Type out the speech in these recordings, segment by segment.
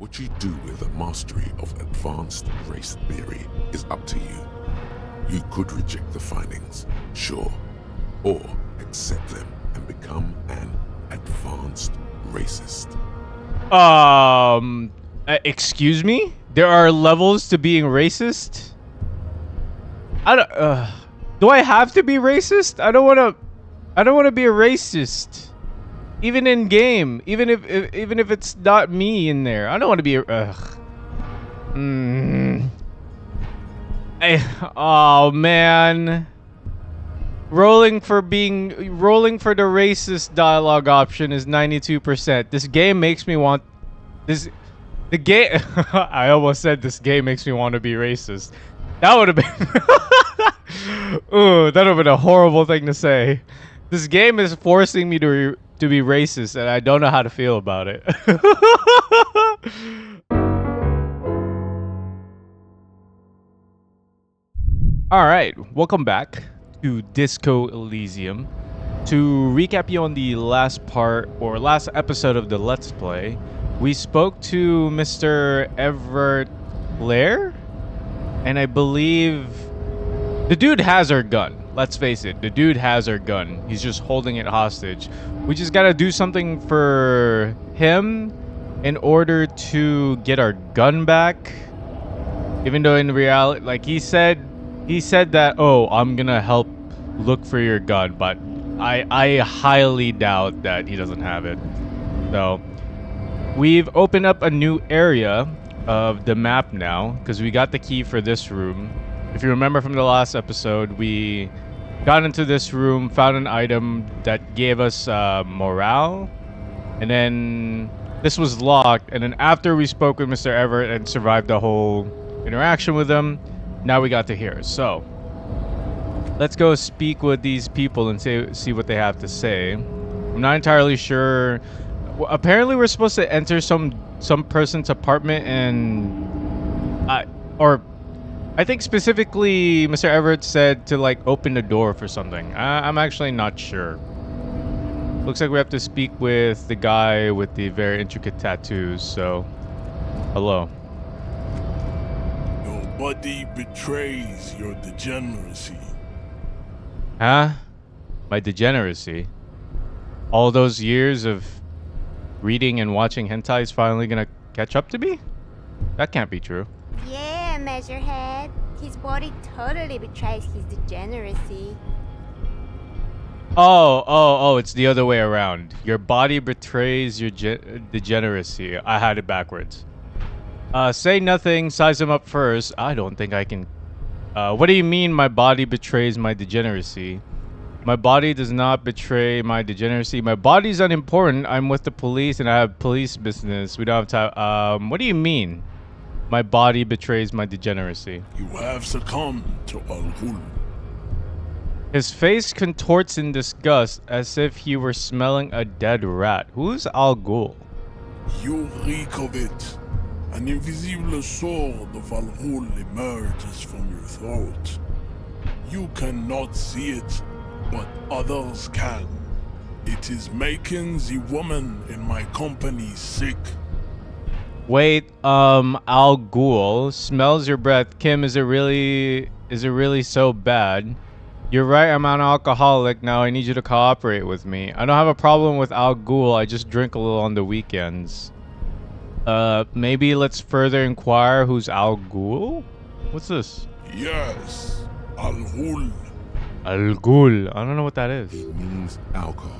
What you do with a mastery of advanced race theory is up to you. You could reject the findings, sure, or accept them and become an advanced racist. Excuse me? There are levels to being racist? Do I have to be racist? I don't want to be a racist. Even in game, even if it's not me in there. I don't want to be oh man. Rolling for the racist dialogue option is 92%. This game makes me want the game I almost said this game makes me want to be racist. That would have been ooh, that would have been a horrible thing to say. This game is forcing me to be racist, and I don't know how to feel about it. All right, welcome back to Disco Elysium. To recap you on the last episode of the Let's Play, we spoke to Mr. Everett Blair, and I believe the dude has our gun. Let's face it, the dude has our gun. He's just holding it hostage. We just gotta do something for him in order to get our gun back. Even though in reality, like he said that, oh, I'm gonna help look for your gun, but I highly doubt that he doesn't have it. So we've opened up a new area of the map now because we got the key for this room. If you remember from the last episode, we got into this room, found an item that gave us morale, and then this was locked. And then after we spoke with Mr. Everett and survived the whole interaction with him, now we got to here. So let's go speak with these people and see what they have to say. I'm not entirely sure. Apparently, we're supposed to enter some person's apartment, and I think specifically Mr. Everett said to like open the door for something. I'm actually not sure. Looks like we have to speak with the guy with the very intricate tattoos. So, hello. Nobody betrays your degeneracy. Huh? My degeneracy? All those years of reading and watching hentai is finally gonna catch up to me? That can't be true. Yeah, Measurehead. His body totally betrays his degeneracy. Oh, it's the other way around. Your body betrays your degeneracy. I had it backwards. Say nothing, size him up first. I don't think I can... what do you mean my body betrays my degeneracy? My body does not betray my degeneracy. My body's unimportant. I'm with the police and I have police business. We don't have time. What do you mean? My body betrays my degeneracy. You have succumbed to Al-Ghul. His face contorts in disgust as if he were smelling a dead rat. Who's Al Ghul? You reek of it. An invisible sword of Al-Ghul emerges from your throat. You cannot see it, but others can. It is making the woman in my company sick. Wait, Al Ghul smells your breath. Kim, is it really so bad? You're right, I'm an alcoholic now. I need you to cooperate with me. I don't have a problem with Al Ghul. I just drink a little on the weekends. Maybe let's further inquire who's Al Ghul? What's this? Yes, Al-Ghul. Al Ghul. I don't know what that is. It means alcohol.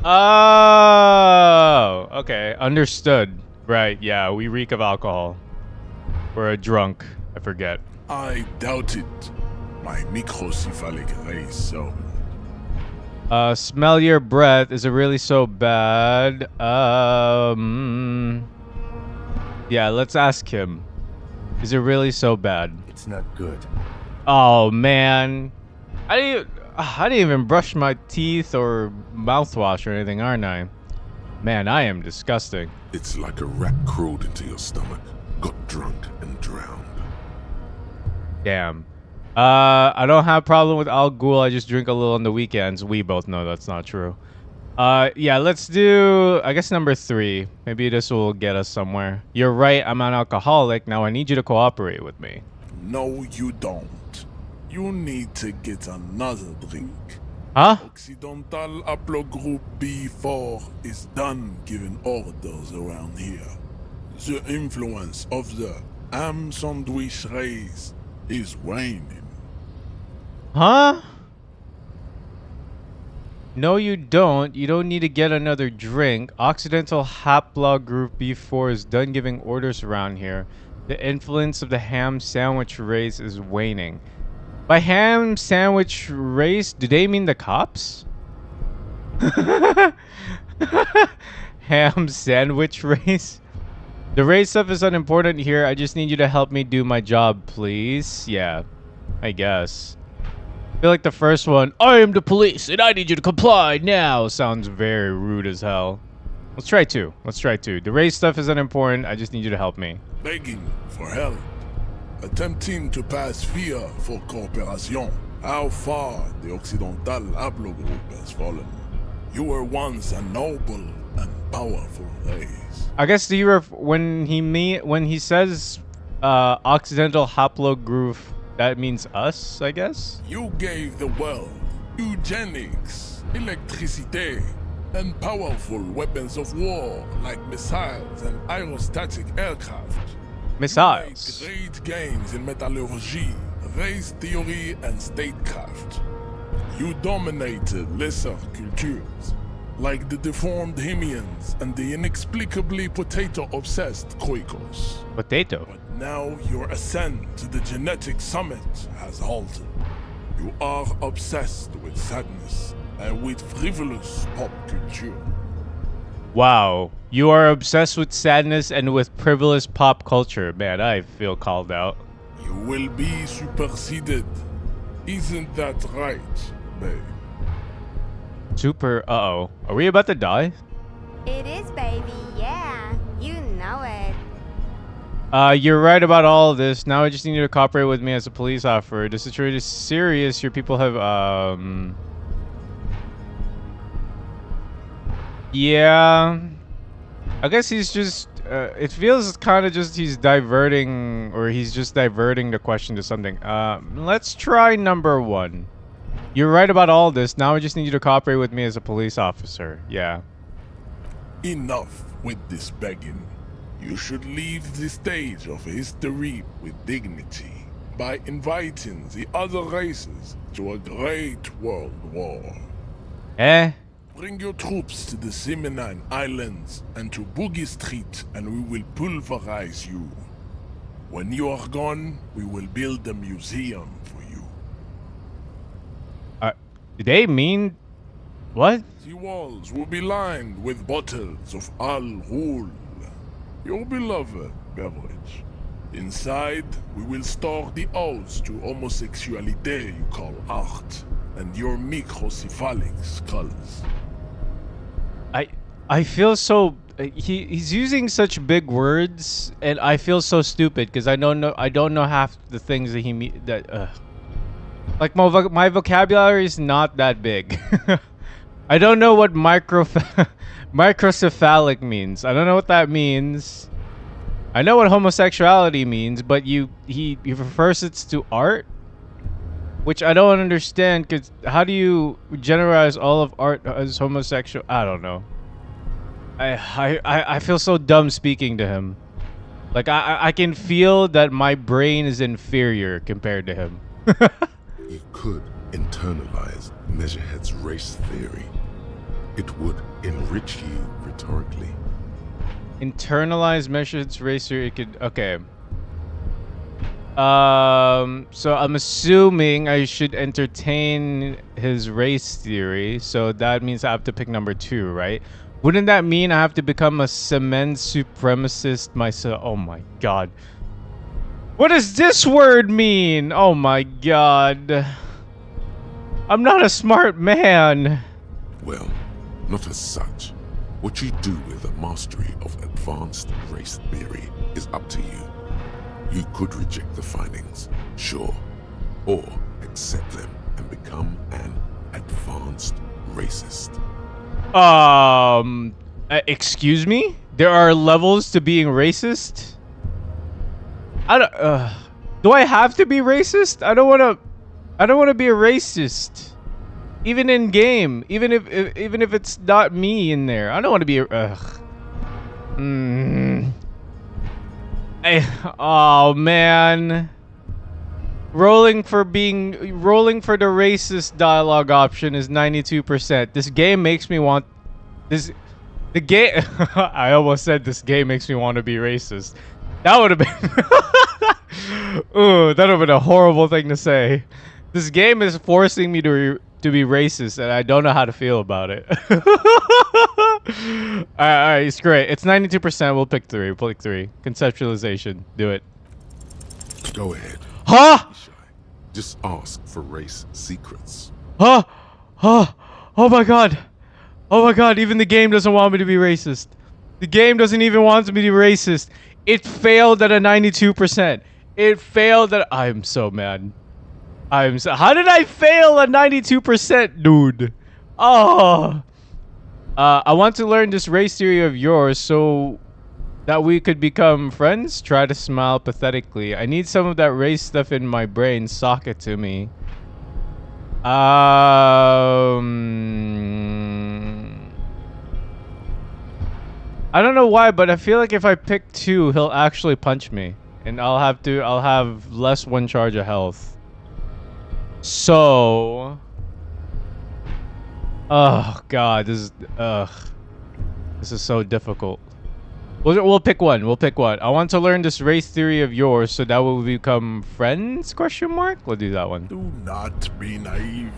Oh, okay. Understood. Right, yeah, we reek of alcohol. We're a drunk. I forget. I doubt it. My microcephalic race, so... Smell your breath. Is it really so bad? Yeah, let's ask him. Is it really so bad? It's not good. Oh, man. I didn't even brush my teeth or mouthwash or anything, aren't I? Man, I am disgusting. It's like a rat crawled into your stomach, got drunk, and drowned. Damn. I don't have a problem with Al Ghul. I just drink a little on the weekends. We both know that's not true. Yeah, let's do, I guess, number 3. Maybe this will get us somewhere. You're right, I'm an alcoholic. Now I need you to cooperate with me. No, you don't. You need to get another drink. Huh? Occidental Haplogroup B4 is done giving orders around here. The influence of the ham sandwich race is waning. Huh? No, you don't. You don't need to get another drink. Occidental Haplogroup B4 is done giving orders around here. The influence of the ham sandwich race is waning. By ham sandwich race, do they mean the cops? Ham sandwich race? The race stuff is unimportant here. I just need you to help me do my job, please. Yeah, I guess. I feel like the first one, I am the police and I need you to comply now, sounds very rude as hell. Let's try 2. The race stuff is unimportant. I just need you to help me. Begging for help. Attempting to pass via for cooperation. How far the Occidental Haplogroup has fallen. You were once a noble and powerful race. I guess when he says Occidental Haplogroup, that means us, I guess? You gave the world eugenics, electricity, and powerful weapons of war like missiles and aerostatic aircraft. Missiles. You made great gains in metallurgy, race theory, and statecraft. You dominated lesser cultures, like the deformed Hemians and the inexplicably potato-obsessed Quakers. Potato. But now your ascent to the genetic summit has halted. You are obsessed with sadness and with frivolous pop culture. Wow. You are obsessed with sadness and with frivolous pop culture. Man, I feel called out. You will be superseded. Isn't that right, babe? Uh-oh. Are we about to die? It is, baby, yeah. You know it. You're right about all of this. Now I just need you to cooperate with me as a police officer. The situation is serious. Your people have, yeah. I guess he's just, it feels kind of just he's diverting the question to something. Let's try number 1. You're right about all this. Now I just need you to cooperate with me as a police officer. Yeah. Enough with this begging. You should leave the stage of history with dignity by inviting the other races to a great world war. Eh? Bring your troops to the Seminine Islands and to Boogie Street and we will pulverize you. When you are gone, we will build a museum for you. Do they mean what? The walls will be lined with bottles of Al Ghul, your beloved beverage. Inside, we will store the odes to homosexuality you call art, and your microcephalic skulls. I feel so. He's using such big words, and I feel so stupid because I don't know half the things that he like my vocabulary is not that big. I don't know what microcephalic means. I don't know what that means. I know what homosexuality means, but he refers it to art, which I don't understand. Cause how do you generalize all of art as homosexual? I don't know. I feel so dumb speaking to him. Like I can feel that my brain is inferior compared to him. You could internalize Measurehead's race theory. It would enrich you rhetorically. Internalize Measurehead's race theory. It could. Okay. So I'm assuming I should entertain his race theory. So that means I have to pick number 2, right? Wouldn't that mean I have to become a cement supremacist myself? Oh my god. What does this word mean? Oh my god. I'm not a smart man. Well, not as such. What you do with the mastery of advanced race theory is up to you. You could reject the findings, sure, or accept them and become an advanced racist. Excuse me? There are levels to being racist? I don't do I have to be racist? I don't want to be a racist. Even in game, even if it's not me in there. I don't want to be oh man. Rolling for the racist dialogue option is 92%. This game makes me want this the game I almost said this game makes me want to be racist. That would have been ooh, that would have been a horrible thing to say. This game is forcing me to be racist and I don't know how to feel about it. Alright, it's great. It's 92%. We'll pick 3. We'll pick 3. Conceptualization. Do it. Go ahead. Huh? Be shy. Just ask for race secrets. Huh? Huh? Oh my god. Oh my god, even the game doesn't want me to be racist. The game doesn't even want me to be racist. It failed at a 92%. It failed at... I'm so mad. How did I fail at 92%, dude? Oh. I want to learn this race theory of yours so that we could become friends. Try to smile pathetically. I need some of that race stuff in my brain. Sock it to me. I don't know why, but I feel like if I pick 2, he'll actually punch me, and I'll have less 1 charge of health. So, oh god, this is so difficult. We'll pick one. We'll pick one. I want to learn this race theory of yours so that we become friends? Question mark. We'll do that one. Do not be naive.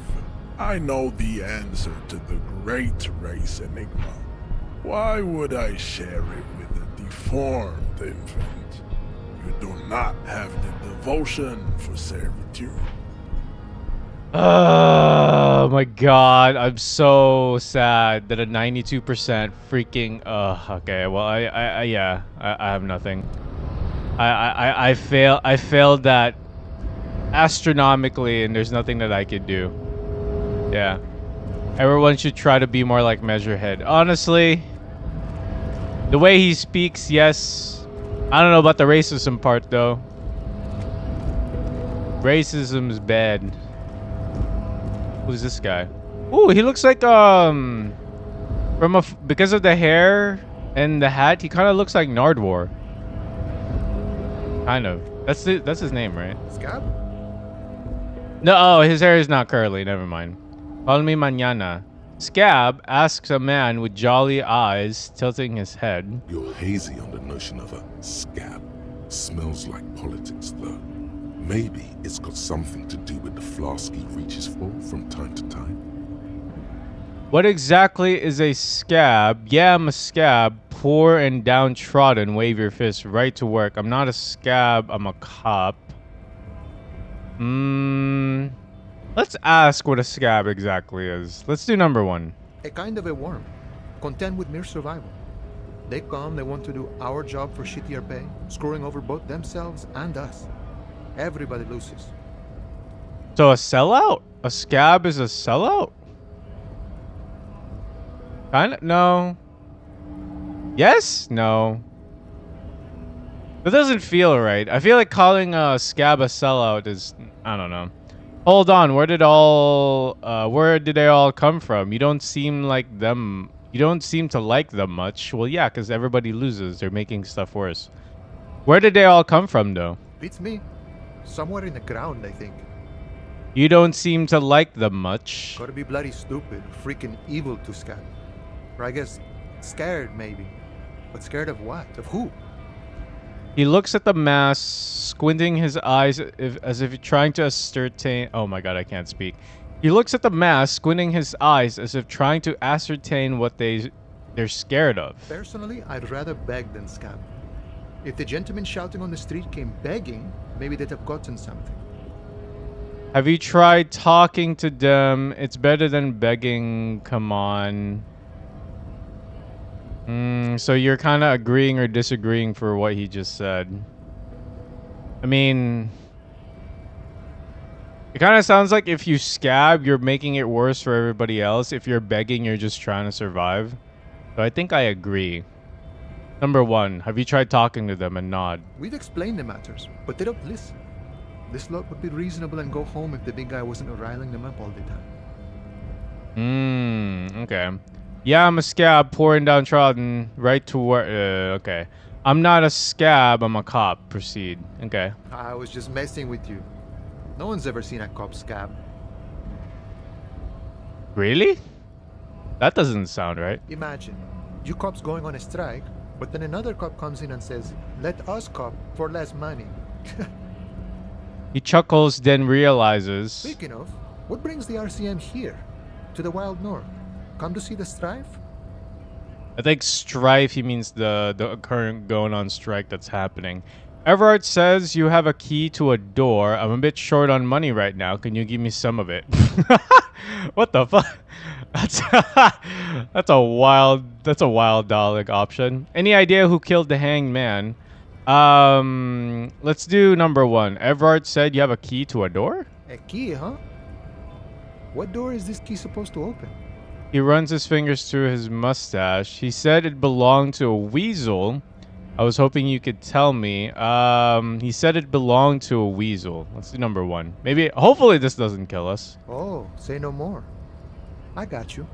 I know the answer to the great race enigma. Why would I share it with a deformed infant? You do not have the devotion for servitude. Oh my god, I'm so sad that a 92% freaking okay, well I yeah, I have nothing. I failed that astronomically and there's nothing that I could do. Yeah. Everyone should try to be more like Measurehead. Honestly, the way he speaks, yes. I don't know about the racism part though. Racism's bad. Who's this guy? Ooh, he looks like because of the hair and the hat, he kind of looks like Nardwar. Kind of. That's his name, right? Scab? No, oh, his hair is not curly. Never mind. Call me mañana. Scab asks a man with jolly eyes, tilting his head. You're hazy on the notion of a scab. Smells like politics, though. Maybe it's got something to do with the flask he reaches for from time to time. What exactly is a scab? Yeah, I'm a scab. Poor and downtrodden. Wave your fist. Right to work. I'm not a scab. I'm a cop. Let's ask what a scab exactly is. Let's do number 1. A kind of a worm, content with mere survival. They come, they want to do our job for shittier pay, screwing over both themselves and us. Everybody loses. So a sellout? A scab is a sellout? Kinda? No. Yes? No. That doesn't feel right. I feel like calling a scab a sellout is... I don't know. Hold on. Where did they all come from? You don't seem like them... You don't seem to like them much. Well, yeah, because everybody loses. They're making stuff worse. Where did they all come from, though? Beats me. Somewhere in the ground, I think. You don't seem to like them much. Gotta be bloody stupid, freaking evil to Scab. Or I guess scared, maybe. But scared of what? Of who? He looks at the mass, squinting his eyes as if trying to ascertain... Oh my god, I can't speak. He looks at the mass, squinting his eyes as if trying to ascertain what they're scared of. Personally, I'd rather beg than Scab. If the gentleman shouting on the street came begging, maybe they'd have gotten something. Have you tried talking to them? It's better than begging. Come on. So you're kind of agreeing or disagreeing for what he just said. I mean... It kind of sounds like if you scab, you're making it worse for everybody else. If you're begging, you're just trying to survive. So I think I agree. Number 1, have you tried talking to them and nod? We've explained the matters, but they don't listen. This lot would be reasonable and go home if the big guy wasn't riling them up all the time. Okay. Yeah, I'm a scab pouring downtrodden right to where... okay. I'm not a scab, I'm a cop. Proceed. Okay. I was just messing with you. No one's ever seen a cop scab. Really? That doesn't sound right. Imagine, you cops going on a strike, but then another cop comes in and says, let us cop for less money. He chuckles, then realizes... Speaking of, what brings the RCM here? To the Wild North? Come to see the strife? I think strife, he means the current going on strike that's happening. Everard says you have a key to a door. I'm a bit short on money right now. Can you give me some of it? What the fuck? That's a wild dog option. Any idea who killed the hanged man? Let's do number 1. Everard said you have a key to a door? A key, huh? What door is this key supposed to open? He runs his fingers through his mustache. He said it belonged to a weasel. I was hoping you could tell me. He said it belonged to a weasel. Let's do number 1. Hopefully this doesn't kill us. Oh, say no more. I got you.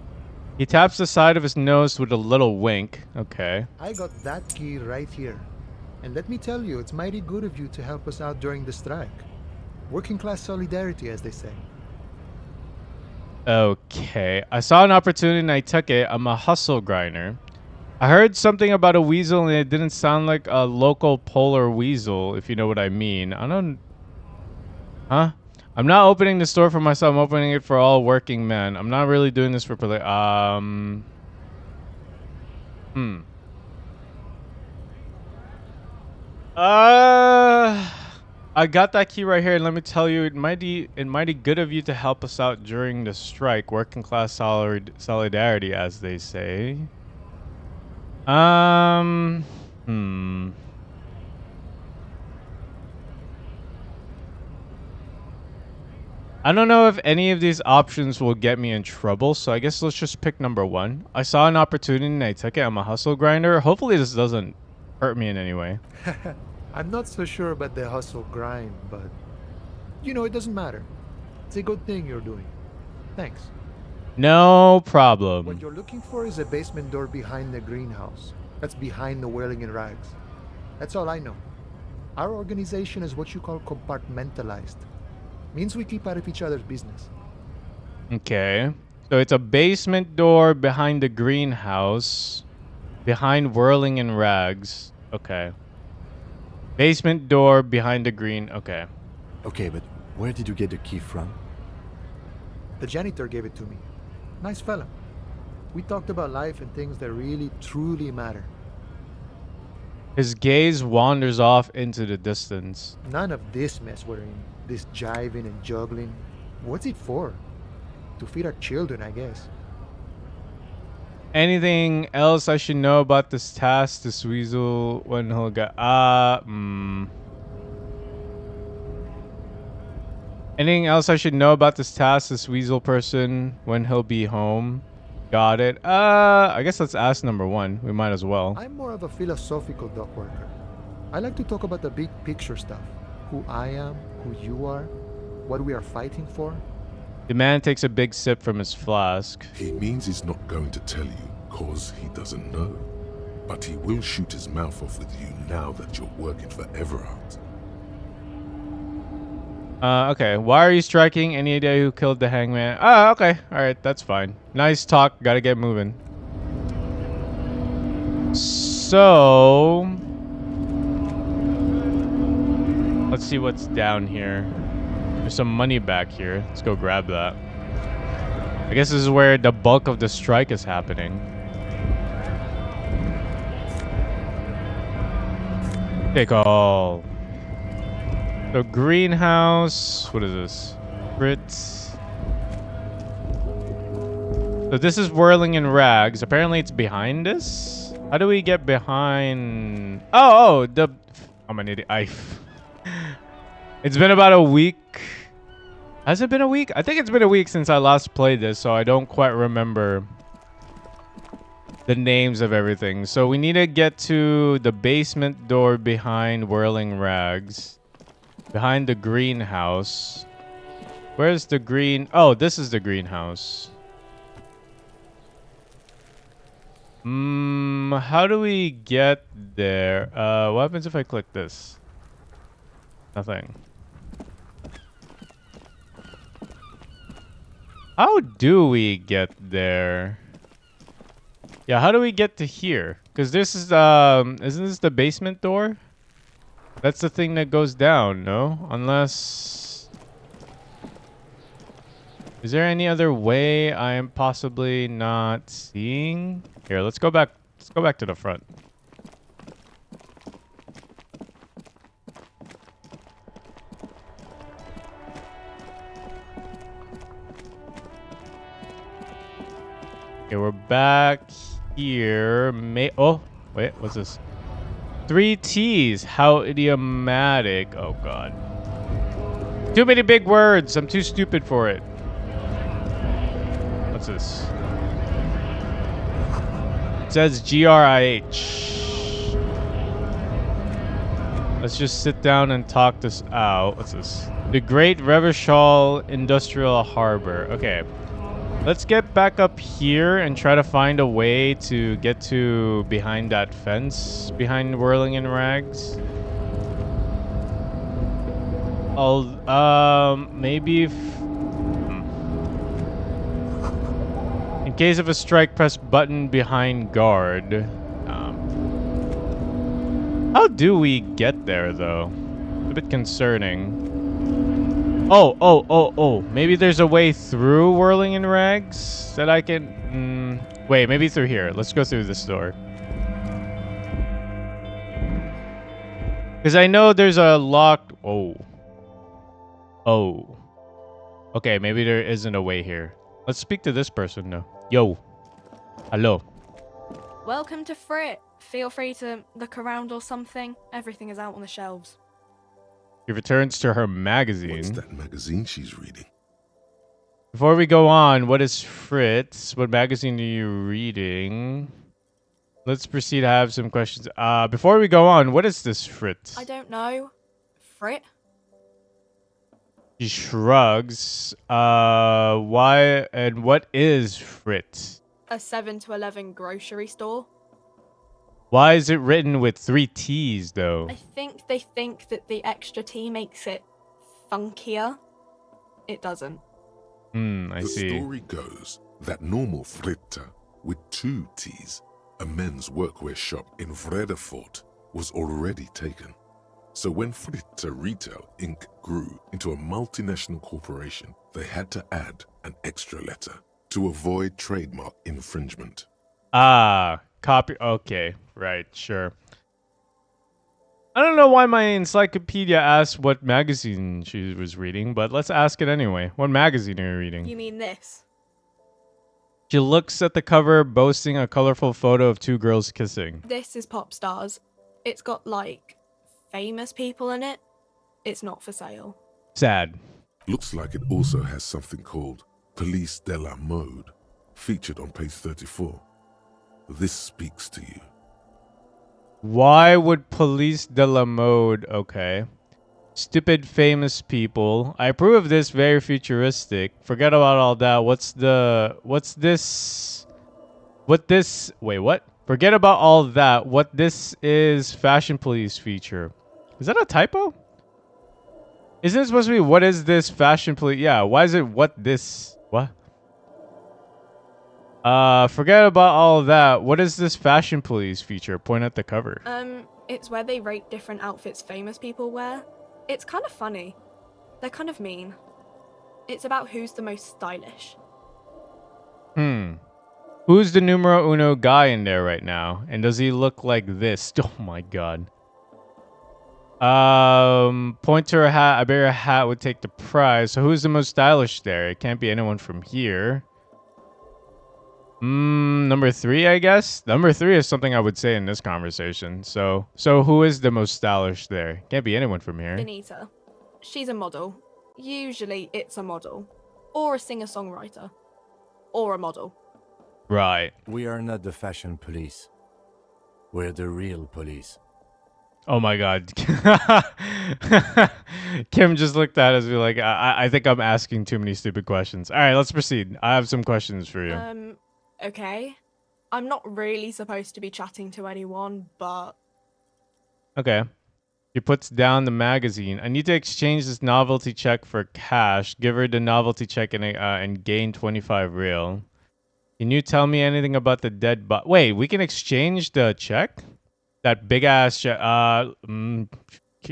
He taps the side of his nose with a little wink. Okay. I got that key right here. And let me tell you, it's mighty good of you to help us out during the strike. Working class solidarity, as they say. Okay. I saw an opportunity and I took it. I'm a hustle grinder. I heard something about a weasel and it didn't sound like a local polar weasel, if you know what I mean. I don't... Huh? I'm not opening the store for myself. I'm opening it for all working men. I'm not really doing this for... I got that key right here, and let me tell you, it mighty good of you to help us out during the strike. Working class solidarity, as they say. I don't know if any of these options will get me in trouble, so I guess let's just pick number 1. I saw an opportunity and I took it. I'm a hustle grinder. Hopefully this doesn't hurt me in any way. I'm not so sure about the hustle grind, but... You know, it doesn't matter. It's a good thing you're doing. Thanks. No problem. What you're looking for is a basement door behind the greenhouse. That's behind the whirling in rags. That's all I know. Our organization is what you call compartmentalized. Means we keep out of each other's business. Okay. So it's a basement door behind the greenhouse. Behind whirling in rags. Okay. Basement door behind the green... Okay. Okay, but where did you get the key from? The janitor gave it to me. Nice fella. We talked about life and things that really, truly matter. His gaze wanders off into the distance. None of this mess we're in. This jiving and juggling. What's it for? To feed our children, I guess. Anything else I should know about this task? This weasel when he'll get... Anything else I should know about this task? This weasel person when he'll be home? Got it. I guess let's ask number 1. We might as well. I'm more of a philosophical dock worker. I like to talk about the big picture stuff. Who I am, who you are, what we are fighting for. The man takes a big sip from his flask. He means he's not going to tell you cause he doesn't know. But he will shoot his mouth off with you now that you're working for Everard. Okay. Why are you striking? Any idea who killed the hangman? Okay. Alright, that's fine. Nice talk. Gotta get moving. So... let's see what's down here. There's some money back here. Let's go grab that. I guess this is where the bulk of the strike is happening. Take all. So greenhouse. What is this? Fritz. So this is whirling in rags. Apparently it's behind us. How do we get behind? Oh, I'm an idiot. It's been about a week. Has it been a week? I think it's been a week since I last played this, so I don't quite remember the names of everything. So we need to get to the basement door behind Whirling Rags. Behind the greenhouse. Where's the green? Oh, this is the greenhouse. How do we get there? What happens if I click this? Nothing. How do we get there? Yeah, how do we get to here? Because this is, isn't this the basement door? That's the thing that goes down, no? Unless... Is there any other way I am possibly not seeing? Here, let's go back. Let's go back to the front. Okay, we're back here. Oh, wait, what's this? 3 T's. How idiomatic. Oh, God. Too many big words. I'm too stupid for it. What's this? It says GRIH. Let's just sit down and talk this out. What's this? The Great Revachol Industrial Harbor. Okay. Let's get back up here and try to find a way to get to behind that fence, behind Whirling in Rags. Maybe in case of a strike, press button behind guard. How do we get there, though? It's a bit concerning. Oh. Maybe there's a way through Whirling in Rags that I can... wait, maybe through here. Let's go through this door. Because I know there's a locked... Oh. Okay, maybe there isn't a way here. Let's speak to this person, though. Yo. Hello. Welcome to Frit. Feel free to look around or something. Everything is out on the shelves. She returns to her magazine. What's that magazine she's reading? Before we go on, what is Fritz? What magazine are you reading? Let's proceed to have some questions. Before we go on, what is this Fritz? I don't know. Frit? She shrugs. Why and what is Fritz? A 7 to 11 grocery store. Why is it written with 3 T's, though? I think they think that the extra T makes it funkier. It doesn't. I see. The story goes that normal Fritta with 2 T's, a men's workwear shop in Vredefort, was already taken. So when Fritta Retail Inc. grew into a multinational corporation, they had to add an extra letter to avoid trademark infringement. Copy. Okay, right, sure. I don't know why my encyclopedia asked what magazine she was reading, but let's ask it anyway. What magazine are you reading? You mean this? She looks at the cover, boasting a colorful photo of 2 girls kissing. This is Pop Stars. It's got, like, famous people in it. It's not for sale. Sad. Looks like it also has something called Police de la Mode, featured on page 34. This speaks to you. Why would Police de la Mode... Okay. Stupid famous people. I approve of this, very futuristic. Forget about all that. What's this? Wait, what? Forget about all that. What this is Fashion Police feature. Is that a typo? Isn't it supposed to be what is this Fashion Police? Yeah, why is it what this? What? Forget about all of that. What is this Fashion Police feature? Point at the cover. It's where they rate different outfits famous people wear. It's kind of funny. They're kind of mean. It's about who's the most stylish. Who's the numero uno guy in there right now? And does he look like this? Oh my god. Point to her hat. I bet her hat would take the prize. So who's the most stylish there? It can't be anyone from here. Number 3, I guess. Number 3 is something I would say in this conversation. So who is the most stylish there? Can't be anyone from here. Benita. She's a model. Usually it's a model, or a singer-songwriter, or a model. Right. We are not the fashion police. We're the real police. Oh my god. Kim just looked at us and be like, I think I'm asking too many stupid questions. All right, let's proceed. I have some questions for you. Okay. I'm not really supposed to be chatting to anyone, but Okay. He puts down the magazine. I need to exchange this novelty check for cash. Give her the novelty check and gain 25 real. Can you tell me anything about the dead body? Wait, we can exchange the check? That big ass check.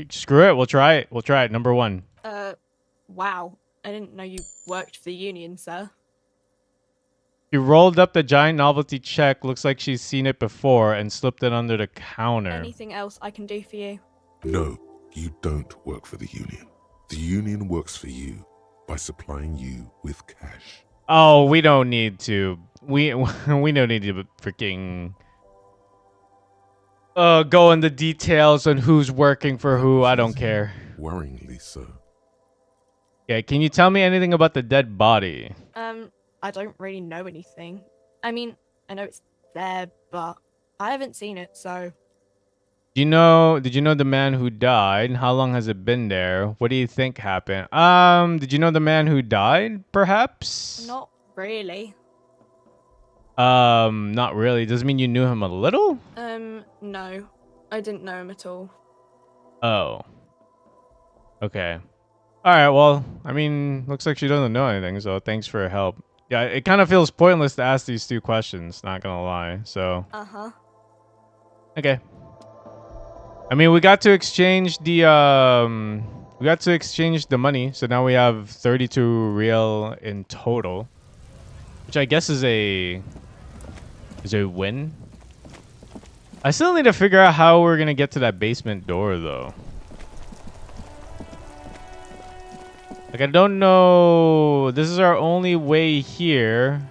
Screw it. We'll try it. We'll try it. Number 1. wow. I didn't know you worked for the union, sir. She rolled up the giant novelty check. Looks like she's seen it before and slipped it under the counter. Anything else I can do for you? No, you don't work for the Union. The Union works for you by supplying you with cash. Oh, we don't need to. We don't need to freaking go into details on who's working for who. I don't care. Worryingly so. Okay, can you tell me anything about the dead body? I don't really know anything. I mean, I know it's there, but I haven't seen it, so... Did you know the man who died? How long has it been there? What do you think happened? Did you know the man who died, perhaps? Not really. Not really. Does it mean you knew him a little? No. I didn't know him at all. Oh. Okay. Alright, well, I mean, looks like she doesn't know anything, so thanks for your help. Yeah, it kind of feels pointless to ask these 2 questions, not gonna lie, so... Uh-huh. Okay. I mean, we got to exchange the money, so now we have 32 real in total, which I guess is a win. I still need to figure out how we're gonna get to that basement door, though. Like, I don't know. This is our only way here.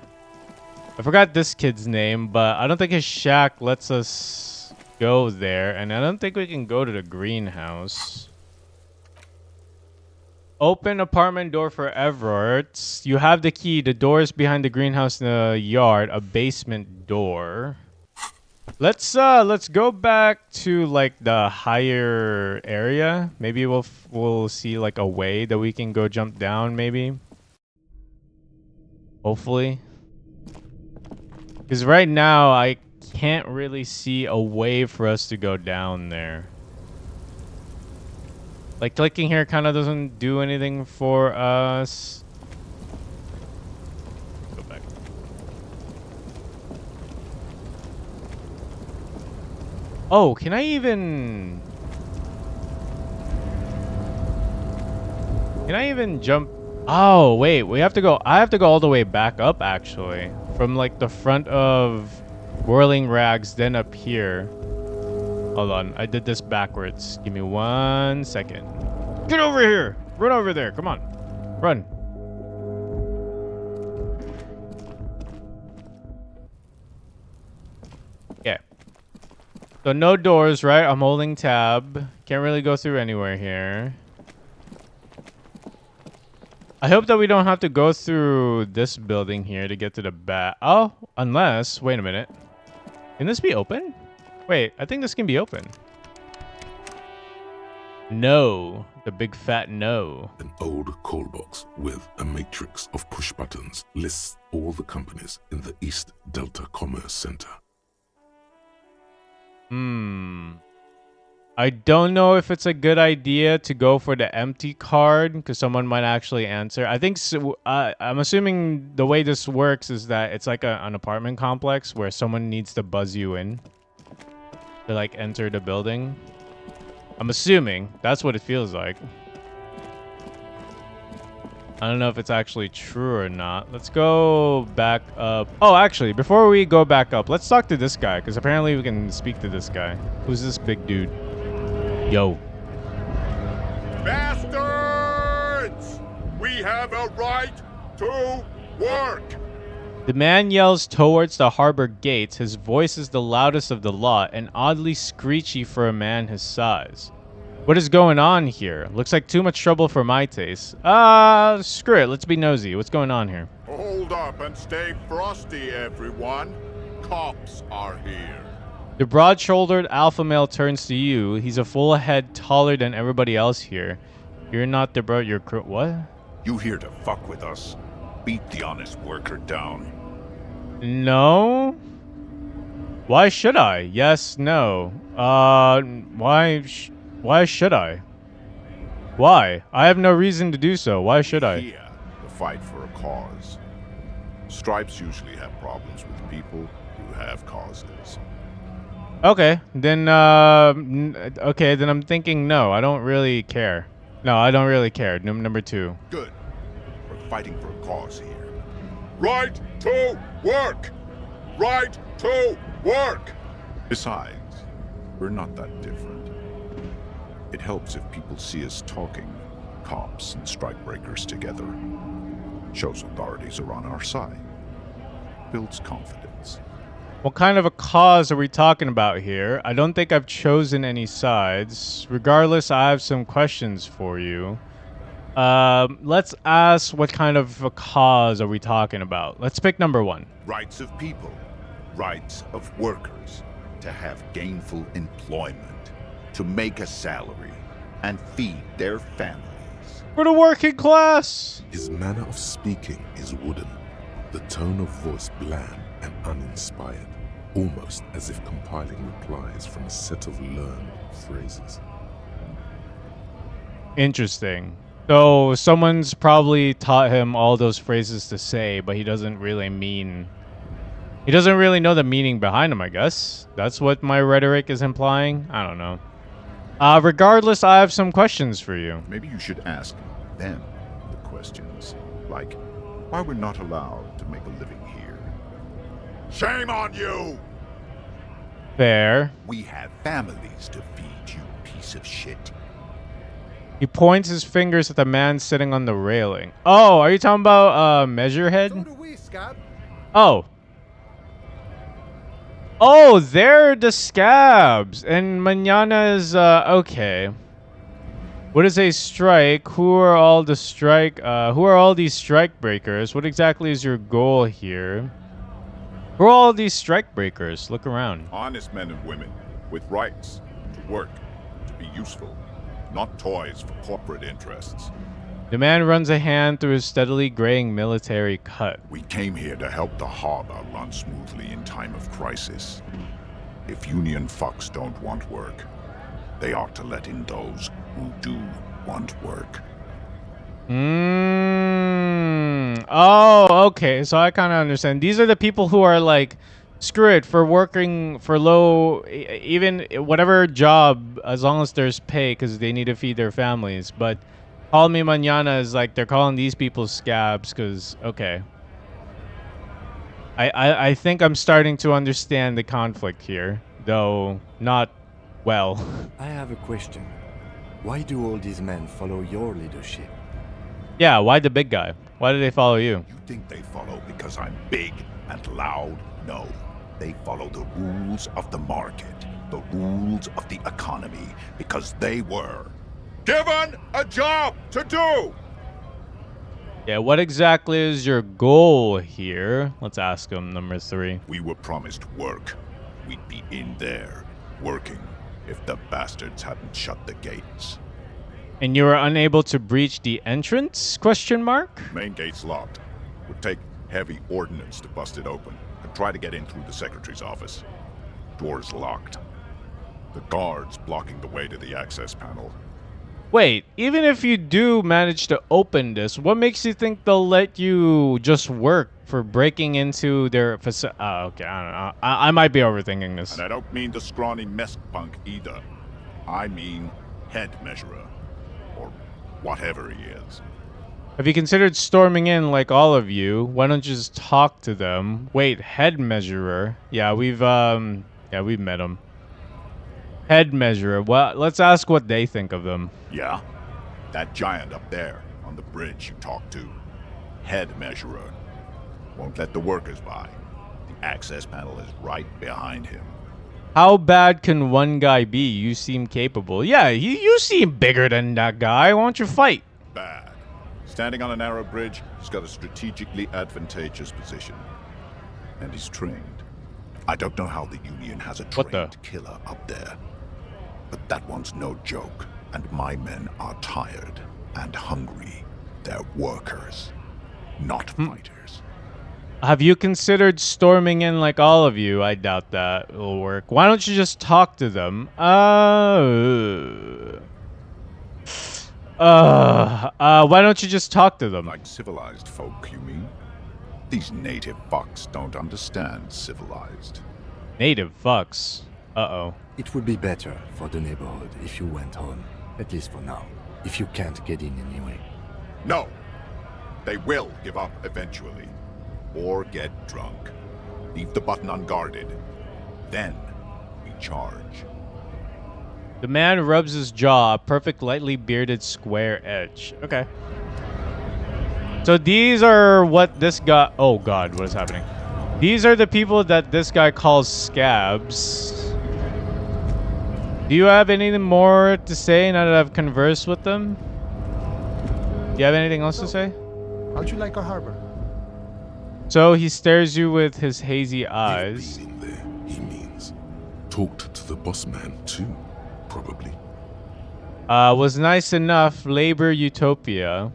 I forgot this kid's name, but I don't think his shack lets us go there. And I don't think we can go to the greenhouse. Open apartment door for Everett. You have the key. The door is behind the greenhouse in the yard. A basement door. Let's go back to like the higher area. Maybe we'll see like a way that we can go jump down. Maybe. Hopefully. Because right now I can't really see a way for us to go down there. Like clicking here kind of doesn't do anything for us. Go back. Oh, can I even jump? Oh, wait, I have to go all the way back up actually. From like the front of Whirling Rags, then up here. Hold on, I did this backwards. Give me 1 second. Get over here! Run over there, come on. Run. Okay. So no doors, right? I'm holding tab. Can't really go through anywhere here. I hope that we don't have to go through this building here to get to the back. Oh, unless... Wait a minute. Can this be open? Wait, I think this can be open. No. The big fat no. An old call box with a matrix of push buttons lists all the companies in the East Delta Commerce Center. I don't know if it's a good idea to go for the empty card because someone might actually answer. I think so, I'm assuming the way this works is that it's like an apartment complex where someone needs to buzz you in to like enter the building. I'm assuming that's what it feels like. I don't know if it's actually true or not. Let's go back up. Oh, actually, before we go back up, let's talk to this guy because apparently we can speak to this guy. Who's this big dude? Yo. Bastards! We have a right to work! The man yells towards the harbor gates. His voice is the loudest of the lot and oddly screechy for a man his size. What is going on here? Looks like too much trouble for my taste. Screw it. Let's be nosy. What's going on here? Hold up and stay frosty, everyone. Cops are here. The broad-shouldered alpha male turns to you. He's a full head taller than everybody else here. You're not the bro. You're what? You here to fuck with us? Beat the honest worker down. No. Why should I? Yes. No. Why should I? Why? I have no reason to do so. Why should I? Here to fight for a cause. Stripes usually have problems with people who have causes. Okay, then okay, then I'm thinking no. I don't really care. No, I don't really care. Number 2. Good. We're fighting for a cause here. Right to work! Right to work! Besides, we're not that different. It helps if people see us talking, cops and strikebreakers together. Shows authorities are on our side. Builds confidence. What kind of a cause are we talking about here? I don't think I've chosen any sides. Regardless, I have some questions for you. Let's ask what kind of a cause are we talking about? Let's pick number 1. Rights of people. Rights of workers. To have gainful employment. To make a salary. And feed their families. For the working class! His manner of speaking is wooden, the tone of voice bland and uninspired, almost as if compiling replies from a set of learned phrases. Interesting. So someone's probably taught him all those phrases to say, but he doesn't really know the meaning behind them, I guess. That's what my rhetoric is implying. I don't know. Regardless, I have some questions for you. Maybe you should ask them the questions. Like, why we're not allowed to make a living here. Shame on you! Fair. We have families to feed, you piece of shit. He points his fingers at the man sitting on the railing. Oh, are you talking about Measurehead? So do we, Scab. Oh. Oh, they're the scabs. And Mañana is okay. What is a strike? Who are all these strike breakers? What exactly is your goal here? Who are all these strike breakers? Look around. Honest men and women with rights to work, to be useful, not toys for corporate interests. The man runs a hand through his steadily graying military cut. We came here to help the harbor run smoothly in time of crisis. If union fucks don't want work, they ought to let in those who do want work. Oh, okay. So I kind of understand. These are the people who are like, screw it, for working for low, even whatever job, as long as there's pay, because they need to feed their families. But Call Me Mañana is like they're calling these people scabs because, okay. I think I'm starting to understand the conflict here, though not well. I have a question. Why do all these men follow your leadership? Yeah, why the big guy? Why do they follow you? You think they follow because I'm big and loud? No. They follow the rules of the market, the rules of the economy, because they were given a job to do! Yeah, what exactly is your goal here? Let's ask him, number 3. We were promised work. We'd be in there, working, if the bastards hadn't shut the gates. And you were unable to breach the entrance? Question mark? Main gate's locked. Would take heavy ordnance to bust it open, and try to get in through the secretary's office. Door's locked. The guards blocking the way to the access panel. Wait, even if you do manage to open this, what makes you think they'll let you just work for breaking into their facility? Oh, okay, I don't know. I might be overthinking this. And I don't mean the scrawny mesk punk either. I mean head measurer. Or whatever he is. Have you considered storming in like all of you? Why don't you just talk to them? Wait, head measurer. Yeah, we've met him. Head measurer. Well, let's ask what they think of them. Yeah? That giant up there on the bridge you talked to. Head measurer. Won't let the workers by. The access panel is right behind him. How bad can one guy be? You seem capable. Yeah, you seem bigger than that guy. Why don't you fight? Bad. Standing on a narrow bridge, he's got a strategically advantageous position. And he's trained. I don't know how the Union has a What the? trained killer up there. But that one's no joke. And my men are tired and hungry. They're workers, not fighters. Have you considered storming in like all of you? I doubt that will work. Why don't you just talk to them? Why don't you just talk to them? Like civilized folk, you mean? These native fucks don't understand civilized. Native fucks. Uh-oh. It would be better for the neighborhood if you went home, at least for now, if you can't get in anyway. No! They will give up eventually. Or get drunk. Leave the button unguarded. Then we charge. The man rubs his jaw, a perfect lightly bearded square edge. Okay. So these are what this guy... Oh god, what is happening? These are the people that this guy calls scabs. Do you have anything more to say now that I've conversed with them? Do you have anything else to say? How'd you like our harbor? So he stares you with his hazy eyes. Being there, he means. Talked to the boss man too, probably. Was nice enough. Labor Utopia.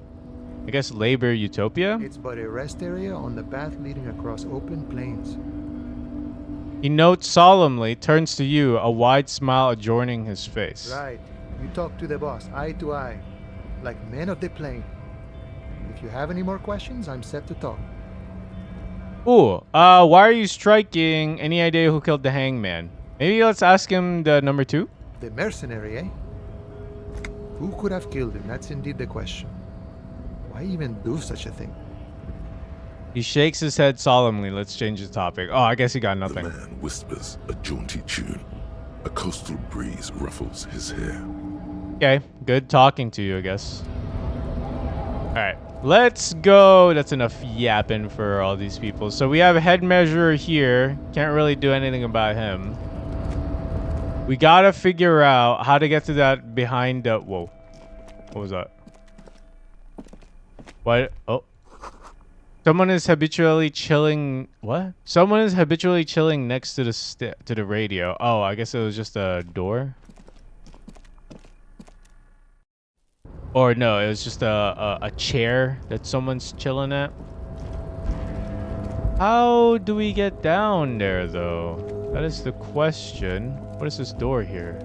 I guess Labor Utopia? It's but a rest area on the path leading across open plains. He notes solemnly, turns to you, a wide smile adorning his face. Right. You talk to the boss, eye to eye, like men of the plain. If you have any more questions, I'm set to talk. Ooh, why are you striking? Any idea who killed the hangman? Maybe let's ask him the number 2? The mercenary, eh? Who could have killed him? That's indeed the question. Why even do such a thing? He shakes his head solemnly. Let's change the topic. Oh, I guess he got The nothing. man whispers a jaunty tune. A coastal breeze ruffles his hair. Okay, good talking to you, I guess. Alright, let's go. That's enough yapping for all these people. So we have a head measurer here. Can't really do anything about him. We gotta figure out how to get to that behind the... Whoa. What was that? What? Oh. Someone is habitually chilling... What? Someone is habitually chilling next to the radio. Oh, I guess it was just a door? Or no, it was just a chair that someone's chilling at. How do we get down there, though? That is the question. What is this door here?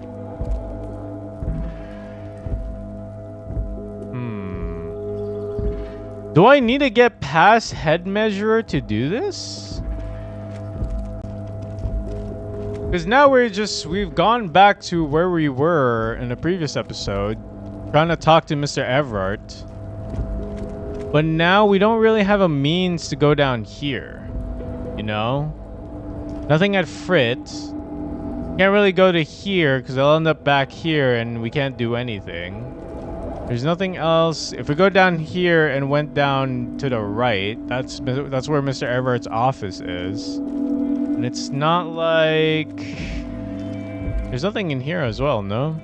Do I need to get past head measurer to do this? Because now we've gone back to where we were in the previous episode, trying to talk to Mr. Everett. But now we don't really have a means to go down here. You know? Nothing at Frit. Can't really go to here because I'll end up back here and we can't do anything. There's nothing else. If we go down here and went down to the right, that's where Mr. Everett's office is. And it's not like... There's nothing in here as well, no?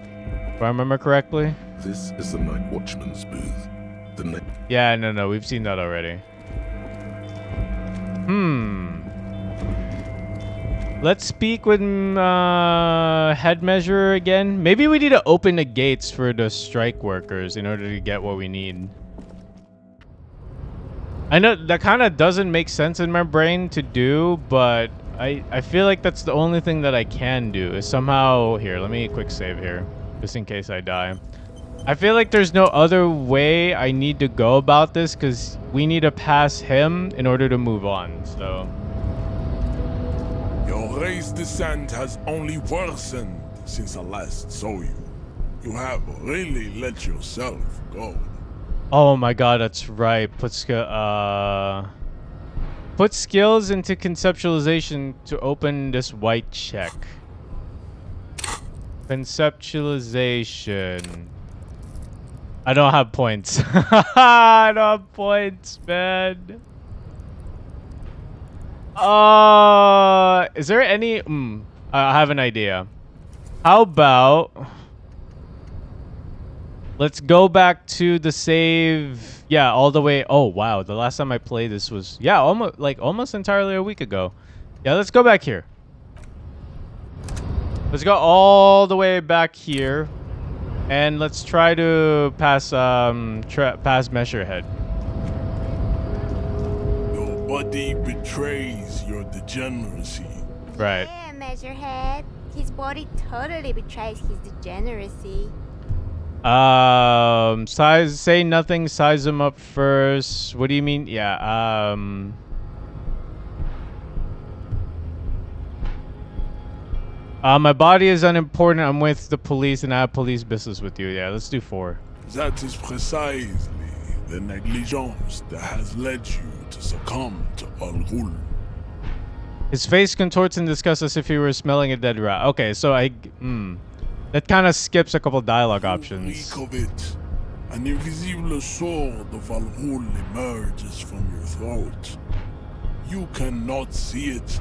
If I remember correctly. This is the night watchman's booth. The night... Yeah, no, we've seen that already. Let's speak with head measurer again. Maybe we need to open the gates for the strike workers in order to get what we need. I know that kind of doesn't make sense in my brain to do, but I feel like that's the only thing that I can do is somehow... Here, let me quick save here, just in case I die. I feel like there's no other way I need to go about this because we need to pass him in order to move on, so... Your race descent has only worsened since I last saw you. You have really let yourself go. Oh my god, that's right. Put skills into conceptualization to open this white check. Conceptualization. I don't have points. I don't have points, man. Is there any... I have an idea. How about let's go back to the save. Yeah, all the way. Oh wow, the last time I played this was almost entirely a week ago. Yeah, let's go back here. Let's go all the way back here, and let's try to pass pass Measurehead. Your body betrays your degeneracy. Right. Yeah, Measurehead. His body totally betrays his degeneracy. Say nothing. Size him up first. What do you mean? Yeah. My body is unimportant. I'm with the police, and I have police business with you. Yeah, let's do 4. That is precisely the negligence that has led you to succumb to Al Ghul. His face contorts in disgust as if he were smelling a dead rat. Okay, so that kind of skips a couple dialogue options. Reek of it. An invisible sword of Al Ghul emerges from your throat. You cannot see it,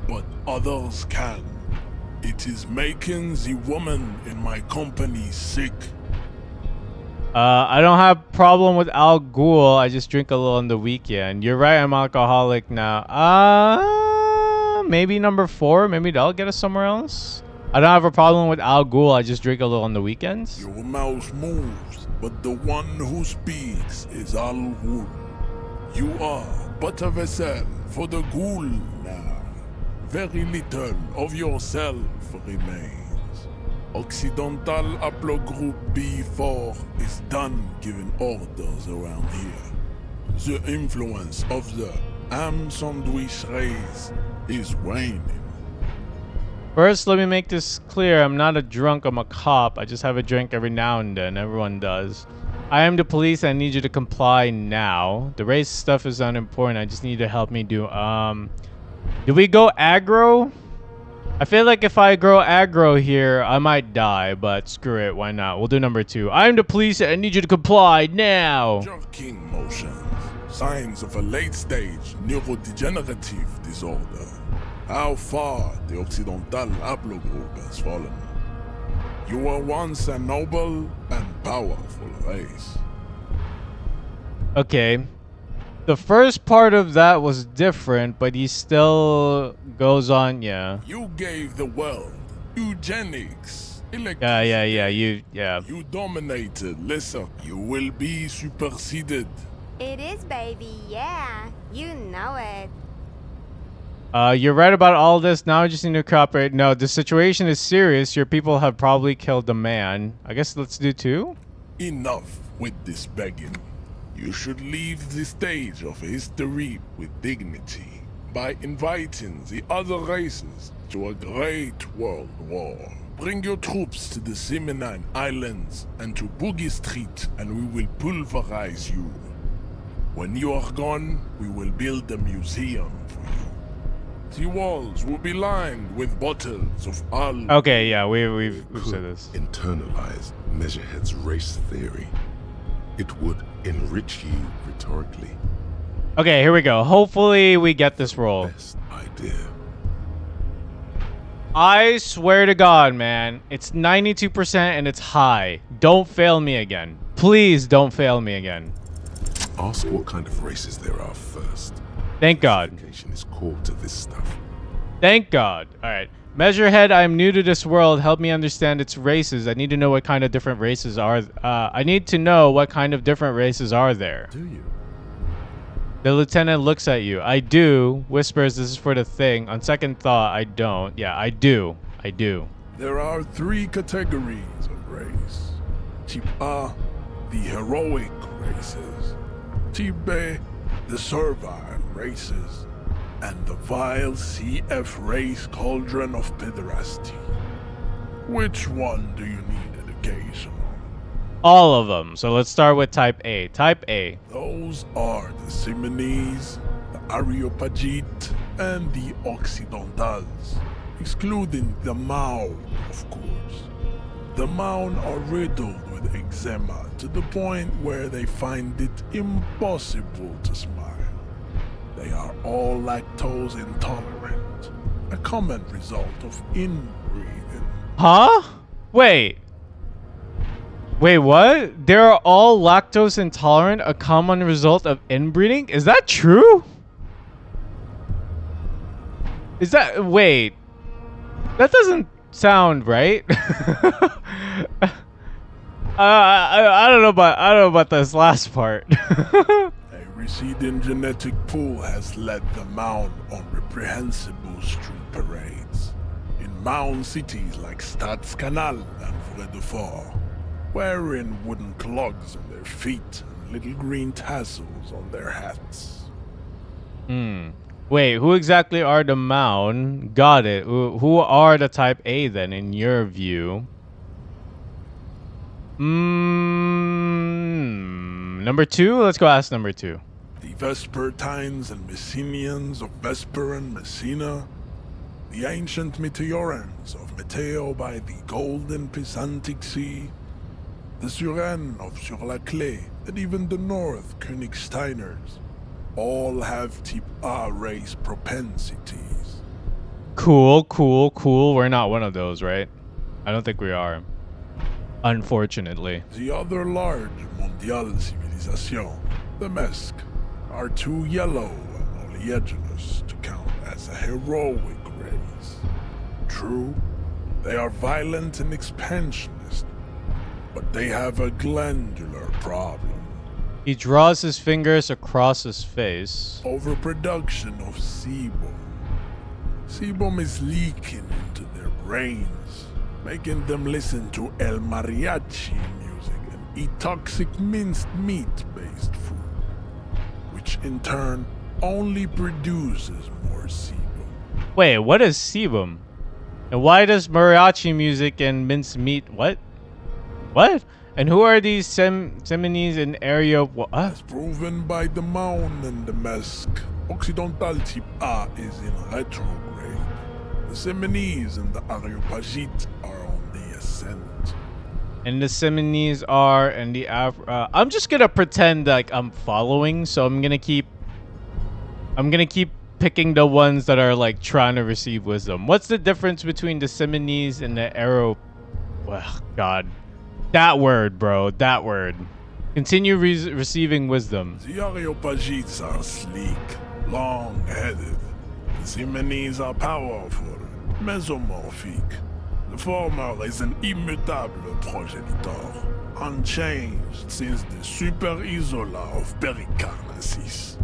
but others can. It is making the woman in my company sick. I don't have problem with Al Ghul. I just drink a little on the weekend. You're right, I'm alcoholic now. Maybe number 4. Maybe that'll get us somewhere else. I don't have a problem with Al Ghul. I just drink a little on the weekends. Your mouth moves, but the one who speaks is Al Ghul. You are but a vessel for the Ghul now. Very little of yourself remains. Occidental Haplogroup B4 is done giving orders around here. The influence of the ham sandwich race is waning. First, let me make this clear. I'm not a drunk. I'm a cop. I just have a drink every now and then. Everyone does. I am the police. I need you to comply now. The race stuff is unimportant. I just need to help me do... Do we go aggro? I feel like if I go aggro here, I might die, but screw it. Why not? We'll do number 2. I am the police. I need you to comply now. Jerking motions. Signs of a late-stage neurodegenerative disorder. How far the Occidental Haplogroup has fallen. You were once a noble and powerful race. Okay. The first part of that was different, but he still goes on, yeah. You gave the world eugenics, Yeah. You dominated. Listen, you will be superseded. It is, baby, yeah. You know it. You're right about all this. Now I just need to cooperate. No, the situation is serious. Your people have probably killed a man. I guess let's do 2. Enough with this begging. You should leave the stage of history with dignity by inviting the other races to a great world war. Bring your troops to the Seminine Islands and to Boogie Street, and we will pulverize you. When you are gone, we will build a museum for you. The walls will be lined with bottles of Al. Okay, yeah, we've said this. Internalize Measurehead's race theory. It would enrich you rhetorically. Okay, here we go. Hopefully we get this roll. Best idea. I swear to God, man. It's 92% and it's high. Don't fail me again. Please don't fail me again. Ask what kind of races there are first. Thank God. Classification is core to this stuff. Thank God. All right. Measurehead, I'm new to this world. Help me understand its races. I need to know what kind of different races are. I need to know what kind of different races are there. Do you? The lieutenant looks at you. I do. Whispers, this is for the thing. On second thought, I don't. Yeah, I do. I do. There are 3 categories of race. Type A, the heroic races. Type B, the servile races. And the vile CF race cauldron of pederasty. Which one do you need education on? All of them. So let's start with type A. Type A. Those are the Simonese, the Areopagite, and the Occidentals, excluding the Maun, of course. The Maun are riddled with eczema to the point where they find it impossible to smile. They are all lactose intolerant. a common result of inbreeding. Huh? Wait. Wait, what? They're all lactose intolerant, a common result of inbreeding? Is that true? Is that... Wait. That doesn't sound right. I don't know about this last part. A receding genetic pool has led the Mound on reprehensible street parades. In Mound cities like Stadskanal and Vredefort, wearing wooden clogs on their feet and little green tassels on their hats. Wait, who exactly are the Mound? Got it. Who are the Type A then, in your view? Number 2? Let's go ask number 2. The Vespertines and Messenians of Vesper and Messina, the ancient Meteorans of Meteo by the golden Pisantic Sea, the Suren of Sur-la-Clé, and even the North Königsteiners, all have Type A race propensities. Cool. We're not one of those, right? I don't think we are. Unfortunately. The other large Mondial civilization, the Mesk, are too yellow and oleaginous to count as a heroic race. True, they are violent and expansionist, but they have a glandular problem. He draws his fingers across his face. Overproduction of sebum. Sebum is leaking into their brains, making them listen to El Mariachi music and eat toxic minced meat-based food, which in turn only produces more sebum. Wait, what is sebum? And why does mariachi music and minced meat... What? What? And who are these Semines in area... As proven by the Mound and the Mesk, Occidental Type A is in retrograde. The Semines and the Areopagite are on the ascent. And the Semines are... And the I'm just gonna pretend like I'm following, so I'm gonna keep picking the ones that are like trying to receive wisdom. What's the difference between the Semines and the Aero... Well, God. That word, bro. That word. Continue receiving wisdom. The Areopagites are sleek, long-headed. The Semines are powerful, mesomorphic. The former is an immutable progenitor, unchanged since the Super Isola of Pericarnassus.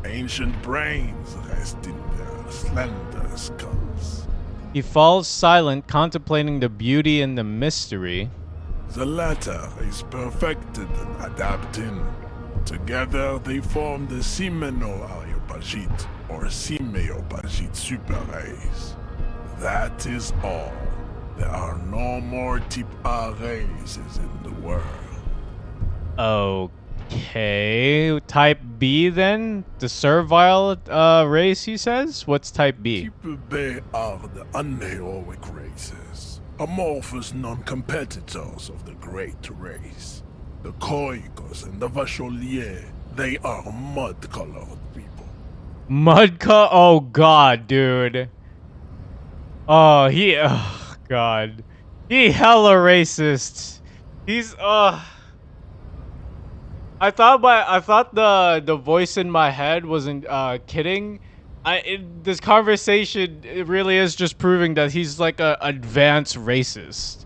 Ancient brains rest in their slender skulls. He falls silent, contemplating the beauty and the mystery. The latter is perfected and adapting. Together they form the Semeno-Areopagite or Simeopagite superrace. That is all. There are no more Type A races in the world. Okay. Type B then? The servile race, he says? What's Type B? Type B are the unheroic races. Amorphous non-competitors of the great race. The Koikos and the Vacholier, they are mud-colored people. Oh, God, dude. Oh, God. He hella racist. He's, I thought the voice in my head wasn't, kidding. This conversation, it really is just proving that he's like a advanced racist.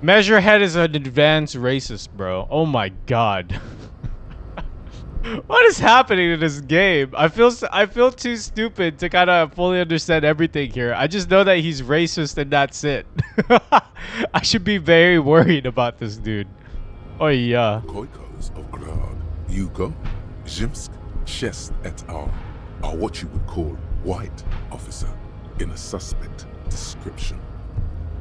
Measurehead is an advanced racist, bro. Oh my God. What is happening in this game? I feel too stupid to kind of fully understand everything here. I just know that he's racist and that's it. I should be very worried about this dude. Oh yeah. Koikos of Grad, Yugo, Zimsk, Shest et al. Are what you would call white officer in a suspect description.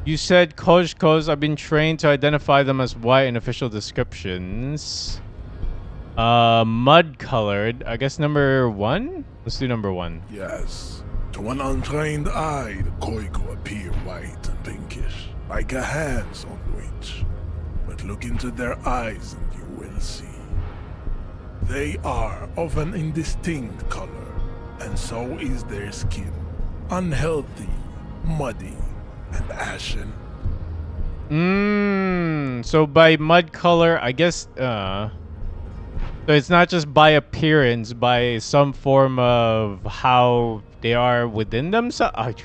You said Kojkos. I've been trained to identify them as white in official descriptions. Mud colored. I guess number 1? Let's do number 1. Yes. To an untrained eye, the Koiko appear white and pinkish, like a hand sandwich. But look into their eyes and you will see. They are of an indistinct color, and so is their skin. unhealthy, muddy, and ashen. So by mud color, I guess, so it's not just by appearance, by some form of how they are within themselves.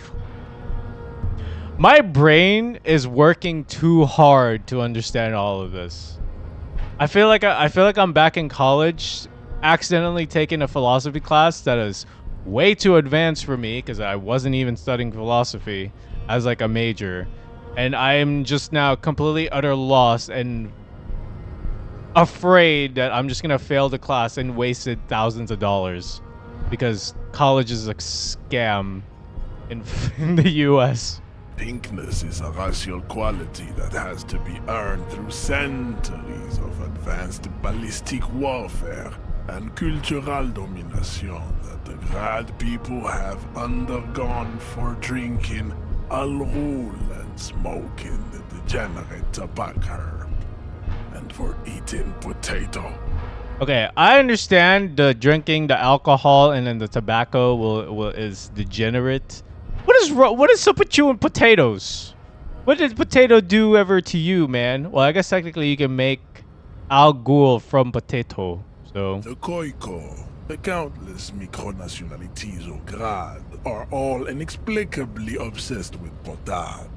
My brain is working too hard to understand all of this. I feel like I'm back in college, accidentally taking a philosophy class that is way too advanced for me because I wasn't even studying philosophy as like a major, and I am just now completely utter lost and afraid that I'm just gonna fail the class and wasted thousands of dollars because college is a scam in in the U.S. Pinkness is a racial quality that has to be earned through centuries of advanced ballistic warfare and cultural domination that the Grad people have undergone for drinking alcohol and smoking the degenerate tobacco, and for eating potato. Okay, I understand the drinking, the alcohol, and then the tobacco will is degenerate. What is up with you and potatoes? What did potato do ever to you, man? Well, I guess technically you can make al ghul from potato. So The Khoikhoi, the countless micronationalities of Grad, are all inexplicably obsessed with potat.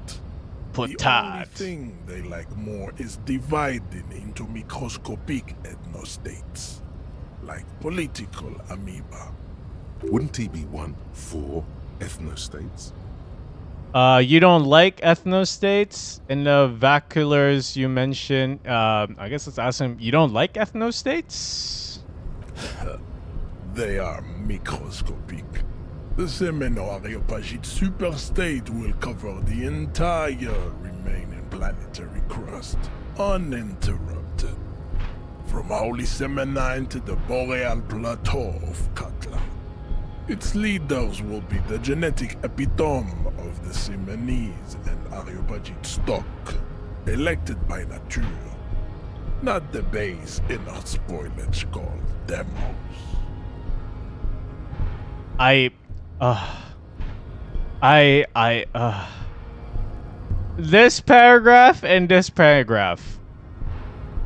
The only potat. thing they like more is dividing into microscopic ethnostates, like political amoeba. Wouldn't he be one for ethnostates? You don't like ethnostates in the vaculars you mentioned. I guess let's ask him. You don't like ethnostates? They are microscopic. The Semeno-Areopagite superstate will cover the entire remaining planetary crust, uninterrupted, from Holy Semenine to the Boreal Plateau of Katla. Its leaders will be the genetic epitome of the Simonese and Areopagite stock, elected by nature, not the base inner spoilage called demos. This paragraph and this paragraph.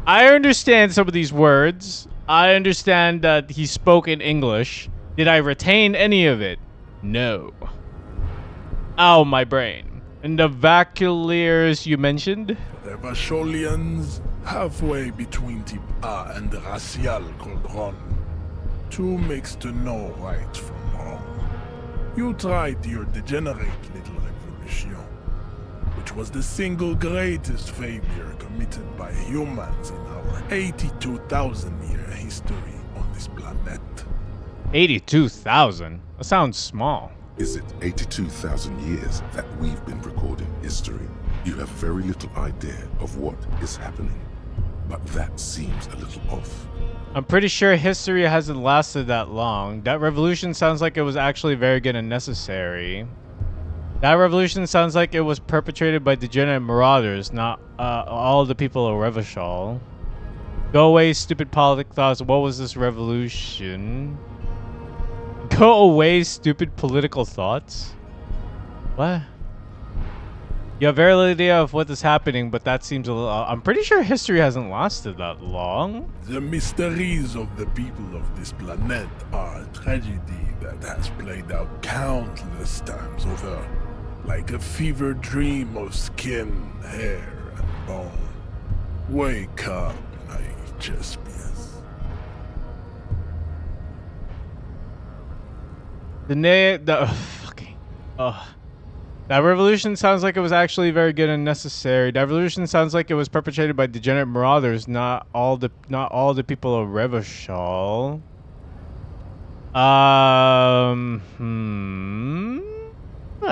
I understand some of these words. I understand that he spoke in English. Did I retain any of it? No. Ow, my brain. And the vaculiers you mentioned? The Vacholians, halfway between Type A and the Racial Cauldron. Two makes to know right from wrong. You tried your degenerate little revolution, which was the single greatest failure committed by humans in our 82,000-year history on this planet. 82,000? That sounds small. Is it 82,000 years that we've been recording history? You have very little idea of what is happening, but that seems a little off. I'm pretty sure history hasn't lasted that long. That revolution sounds like it was actually very good and necessary. That revolution sounds like it was perpetrated by degenerate marauders, not all the people of Revachol. Go away, stupid politic thoughts. What was this revolution? Go away, stupid political thoughts. What? You have very little idea of what is happening, but that seems a little... I'm pretty sure history hasn't lasted that long. The mysteries of the people of this planet are a tragedy that has played out countless times over, like a fever dream of skin, hair, and bone. Wake up, naive Chespius. That revolution sounds like it was actually very good and necessary. That revolution sounds like it was perpetrated by degenerate marauders, not all the people of Revachol. I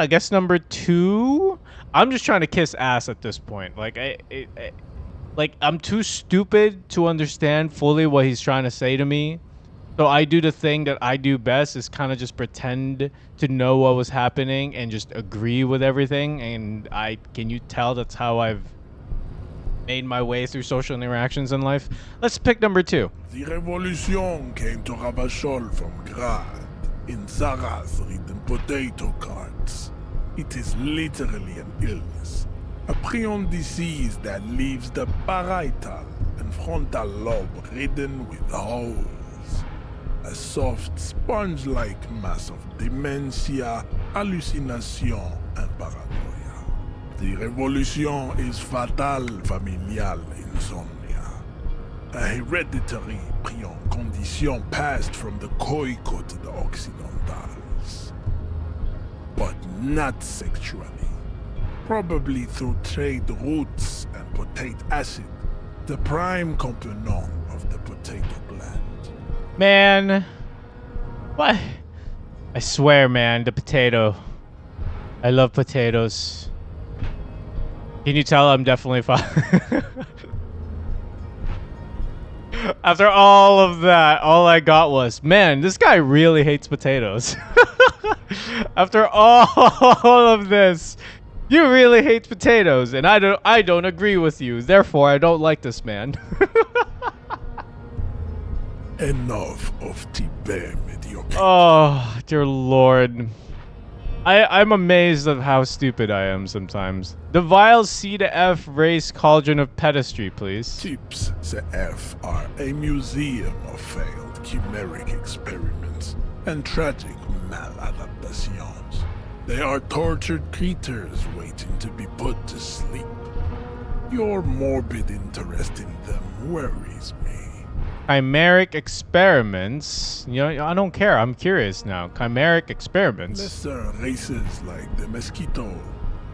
guess number 2. I'm just trying to kiss ass at this point. Like I'm too stupid to understand fully what he's trying to say to me. So I do the thing that I do best, is kind of just pretend to know what was happening and just agree with everything. And can you tell that's how I've made my way through social interactions in life? Let's pick number 2. The revolution came to Rabachol from Grad, in Zaraz-ridden potato carts. It is literally an illness, a prion disease that leaves the parietal and frontal lobe ridden with holes. A soft, sponge-like mass of dementia, hallucination, and paranoia. The revolution is fatal familial insomnia. A hereditary prion condition passed from the Koiko to the Occidentals. But not sexually. Probably through trade routes and potate acid, the prime component of the potato plant. Man. What? I swear, man, the potato. I love potatoes. Can you tell I'm definitely fine? After all of that, all I got was, man, this guy really hates potatoes. After all of this, you really hate potatoes, and I don't agree with you. Therefore, I don't like this man. Enough of Tibet mediocrity. Oh, dear Lord. I'm amazed at how stupid I am sometimes. The vile C to F race cauldron of pedestry, please. Tips CF are a museum of failed chimeric experiments and tragic maladaptations. They are tortured creatures waiting to be put to sleep. Your morbid interest in them worries me. Chimeric experiments? You know, I don't care. I'm curious now. Chimeric experiments? Lesser races like the mosquito,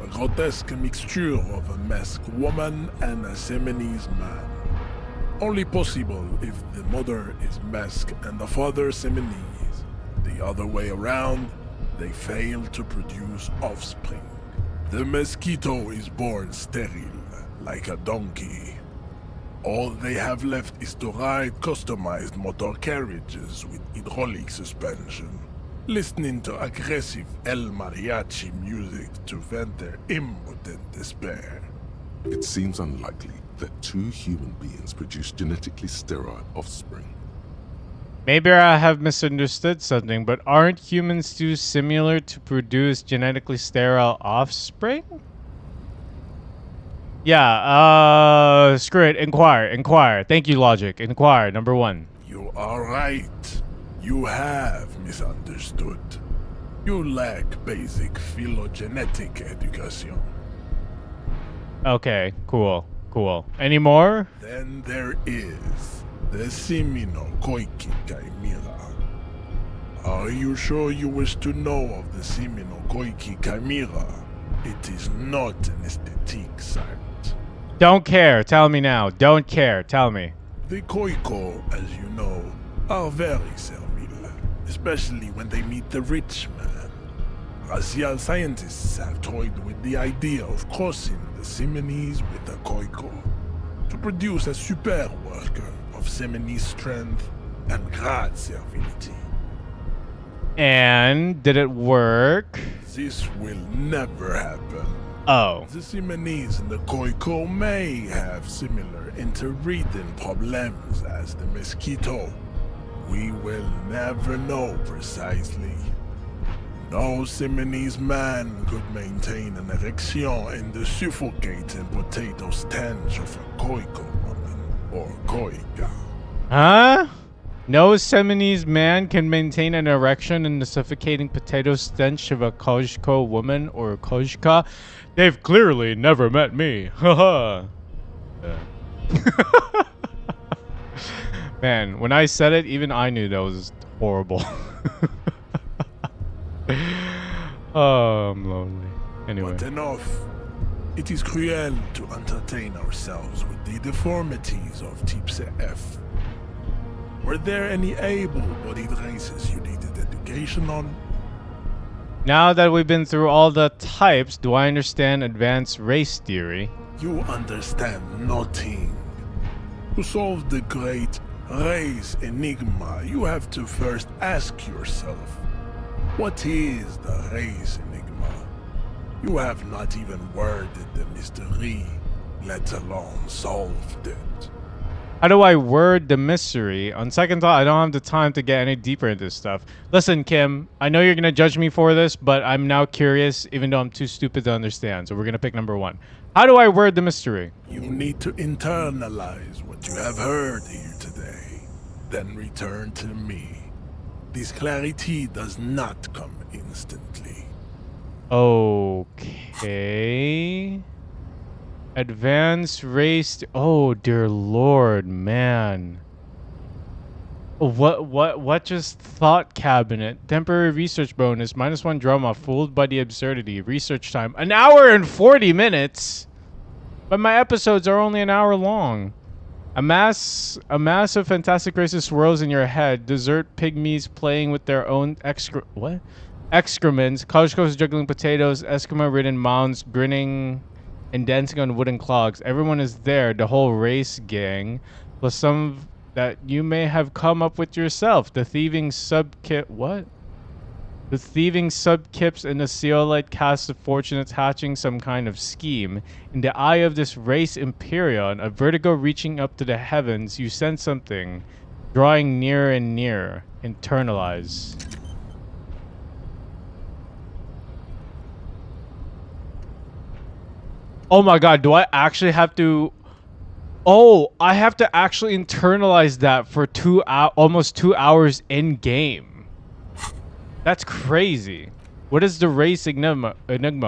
a grotesque mixture of a masked woman and a Semenese man. Only possible if the mother is masked and the father Semenese. The other way around, they fail to produce offspring. The mosquito is born sterile, like a donkey. All they have left is to ride customized motor carriages with hydraulic suspension, listening to aggressive El Mariachi music to vent their impotent despair. It seems unlikely that two human beings produce genetically sterile offspring. Maybe I have misunderstood something, but aren't humans too similar to produce genetically sterile offspring? Yeah, screw it. Inquire. Thank you, logic. Inquire, number 1. You are right. You have misunderstood. You lack basic phylogenetic education. Okay, cool. Any more? Then there is the Semino-Koiki Chimera. Are you sure you wish to know of the Semino-Koiki Chimera? It is not an aesthetic site. Don't care. Tell me now. Don't care. Tell me. The Koiko, as you know, are very servile, especially when they meet the rich man. Racial scientists have toyed with the idea of crossing the Semenese with the Koiko to produce a super worker of Semenese strength and great servility. And did it work? This will never happen. Oh. The Semenese and the Koiko may have similar interbreeding problems as the mosquito. We will never know precisely. No Semenese man could maintain an erection in the suffocating potato stench of a Koiko woman or Koika. Huh? No Semenese man can maintain an erection in the suffocating potato stench of a Kojko woman or Kojka? They've clearly never met me. Haha. Man, when I said it, even I knew that was horrible. Oh, I'm lonely. Anyway. But enough. It is cruel to entertain ourselves with the deformities of Type CF. Were there any able-bodied races you needed education on? Now that we've been through all the types, do I understand advanced race theory? You understand nothing. To solve the great race enigma, you have to first ask yourself, what is the race enigma? You have not even worded the mystery, let alone solved it. How do I word the mystery? On second thought, I don't have the time to get any deeper into this stuff. Listen, Kim, I know you're going to judge me for this, but I'm now curious, even though I'm too stupid to understand. So we're going to pick number 1. How do I word the mystery? You need to internalize what you have heard here today, then return to me. This clarity does not come instantly. Okay. Advanced race. Oh, dear Lord, man. What just thought cabinet? Temporary research bonus, -1 drama, fooled by the absurdity. Research time, 1 hour and 40 minutes. But my episodes are only an hour long. A mass of fantastic races swirls in your head. Desert pygmies playing with their own excrements. College coasts juggling potatoes. Eskimo-ridden mounds grinning and dancing on wooden clogs. Everyone is there, the whole race gang, plus some that you may have come up with yourself. The thieving subkip. What? The thieving subkips and the Seolite cast of fortunates hatching some kind of scheme. In the eye of this race Imperion, a vertigo reaching up to the heavens, you sense something drawing nearer and nearer. Internalize. Oh my god, do I actually have to... Oh, I have to actually internalize that for almost 2 hours in game. That's crazy. What is the race enigma?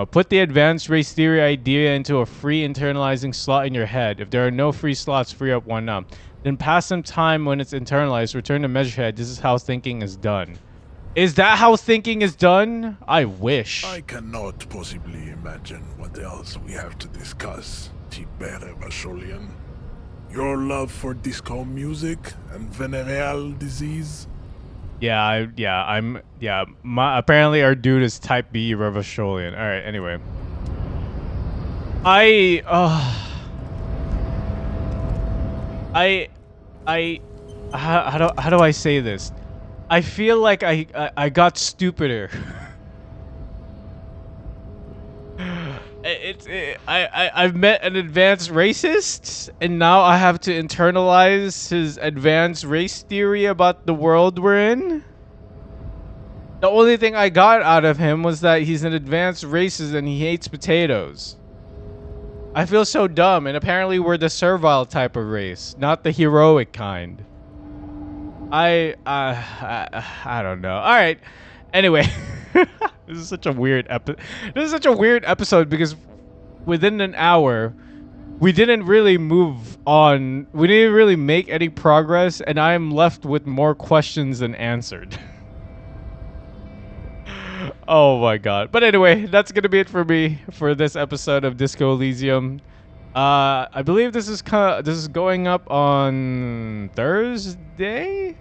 Put the advanced race theory idea into a free internalizing slot in your head. If there are no free slots, free up one up. Then pass some time when it's internalized. Return to Measurehead. This is how thinking is done. Is that how thinking is done? I wish. I cannot possibly imagine what else we have to discuss, Tibere Vasholian. Your love for disco music and venereal disease? Apparently our dude is type B Revacholian. All right, anyway. How do I say this? I feel like I got stupider. I've met an advanced racist, and now I have to internalize his advanced race theory about the world we're in. The only thing I got out of him was that he's an advanced racist and he hates potatoes. I feel so dumb, and apparently we're the servile type of race, not the heroic kind. I don't know. All right. Anyway, this is such a weird episode because within an hour we didn't really move on. We didn't really make any progress, and I'm left with more questions than answered. Oh my god. But anyway, that's gonna be it for me for this episode of Disco Elysium. I believe this is going up on Thursday.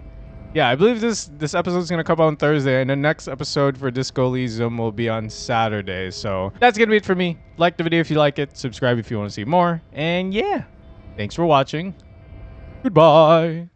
Yeah, I believe this episode is gonna come out on Thursday, and the next episode for Disco Elysium will be on Saturday. So that's gonna be it for me. Like the video if you like it, subscribe if you want to see more, and yeah, thanks for watching. Goodbye.